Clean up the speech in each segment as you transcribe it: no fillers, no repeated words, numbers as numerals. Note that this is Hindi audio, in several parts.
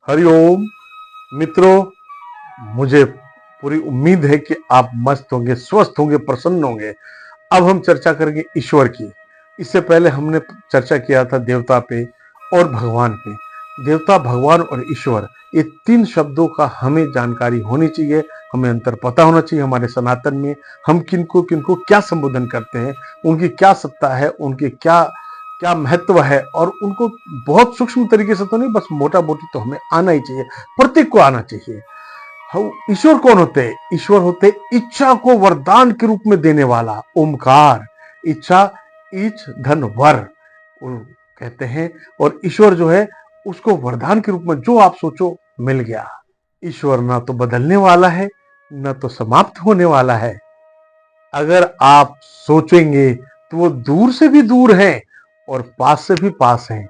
हरिओम मित्रों, मुझे पूरी उम्मीद है कि आप मस्त होंगे, स्वस्थ होंगे, प्रसन्न होंगे। अब हम चर्चा करेंगे ईश्वर की। इससे पहले हमने चर्चा किया था देवता पे और भगवान पे। देवता, भगवान और ईश्वर, ये तीन शब्दों का हमें जानकारी होनी चाहिए, हमें अंतर पता होना चाहिए। हमारे सनातन में हम किनको किनको क्या संबोधन करते हैं, उनकी क्या सत्ता है, उनकी क्या क्या महत्व है, और उनको बहुत सूक्ष्म तरीके से तो नहीं, बस मोटा मोटी तो हमें आना ही चाहिए, प्रत्येक को आना चाहिए। ईश्वर कौन होते हैं? ईश्वर होते इच्छा को वरदान के रूप में देने वाला ओमकार। इच्छा, इच धन वर वो कहते हैं। और ईश्वर जो है उसको वरदान के रूप में जो आप सोचो मिल गया। ईश्वर ना तो बदलने वाला है, ना तो समाप्त होने वाला है। अगर आप सोचेंगे तो वो दूर से भी दूर है और पास से भी पास हैं।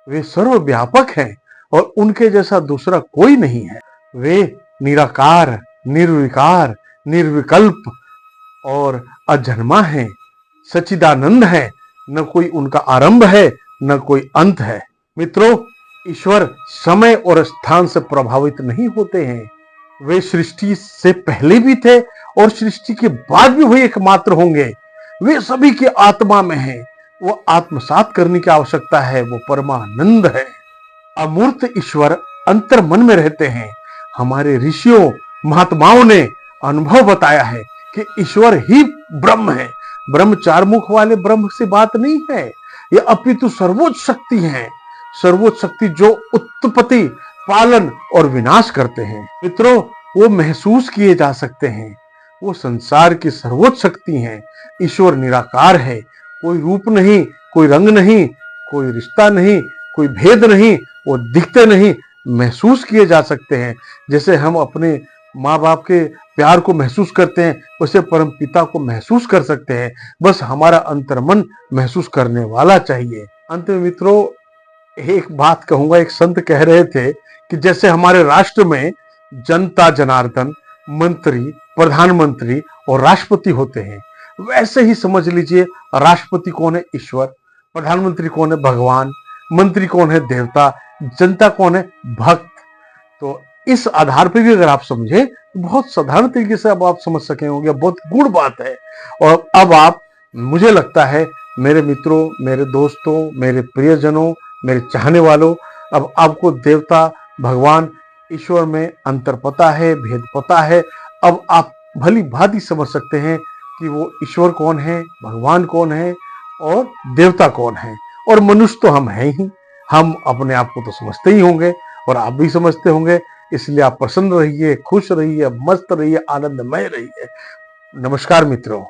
वे सर्वव्यापक हैं और उनके जैसा दूसरा कोई नहीं है। वे निराकार, निर्विकार, निर्विकल्प और अजन्मा है, सच्चिदानंद है। न कोई उनका आरंभ है, न कोई अंत है। मित्रों, ईश्वर समय और स्थान से प्रभावित नहीं होते हैं। वे सृष्टि से पहले भी थे और सृष्टि के बाद भी वही एकमात्र होंगे। वे सभी के आत्मा में हैं। वो आत्मसात करने की आवश्यकता है, वो परमानंद है। अमूर्त ईश्वर अंतर मन में रहते हैं। हमारे ऋषियों, महात्माओं ने अनुभव बताया है कि ईश्वर ही ब्रह्म है। ब्रह्म चार मुख वाले ब्रह्म से बात नहीं है, ये अपितु सर्वोच्च शक्ति है। सर्वोच्च शक्ति जो उत्पत्ति, पालन और विनाश करते हैं। मित्रों, वो महसूस किए जा सकते हैं। वो संसार की सर्वोच्च शक्ति हैं। ईश्वर निराकार है, कोई रूप नहीं, कोई रंग नहीं, कोई रिश्ता नहीं, कोई भेद नहीं। वो दिखते नहीं, महसूस किए जा सकते हैं। जैसे हम अपने माँ बाप के प्यार को महसूस करते हैं, वैसे परम पिता को महसूस कर सकते हैं। बस हमारा अंतर्मन महसूस करने वाला चाहिए। अंत में मित्रों, एक बात कहूंगा। एक संत कह रहे थे कि जैसे हमारे राष्ट्र में जनता जनार्दन, मंत्री, प्रधानमंत्री और राष्ट्रपति होते हैं, वैसे ही समझ लीजिए राष्ट्रपति कौन है? ईश्वर। प्रधानमंत्री कौन है? भगवान। मंत्री कौन है? देवता। जनता कौन है? भक्त। तो इस आधार पर भी अगर आप समझे तो बहुत साधारण तरीके से अब आप समझ सके होंगे। बहुत गुड़ बात है। और अब आप, मुझे लगता है मेरे मित्रों, मेरे दोस्तों, मेरे प्रियजनों, मेरे चाहने वालों, अब आपको देवता, भगवान, ईश्वर में अंतर पता है, भेद पता है। अब आप भली भांति समझ सकते हैं कि वो ईश्वर कौन है, भगवान कौन है और देवता कौन है। और मनुष्य तो हम हैं ही। हम अपने आप को तो समझते ही होंगे और आप भी समझते होंगे। इसलिए आप प्रसन्न रहिए, खुश रहिए, मस्त रहिए, आनंदमय रहिए। नमस्कार मित्रों।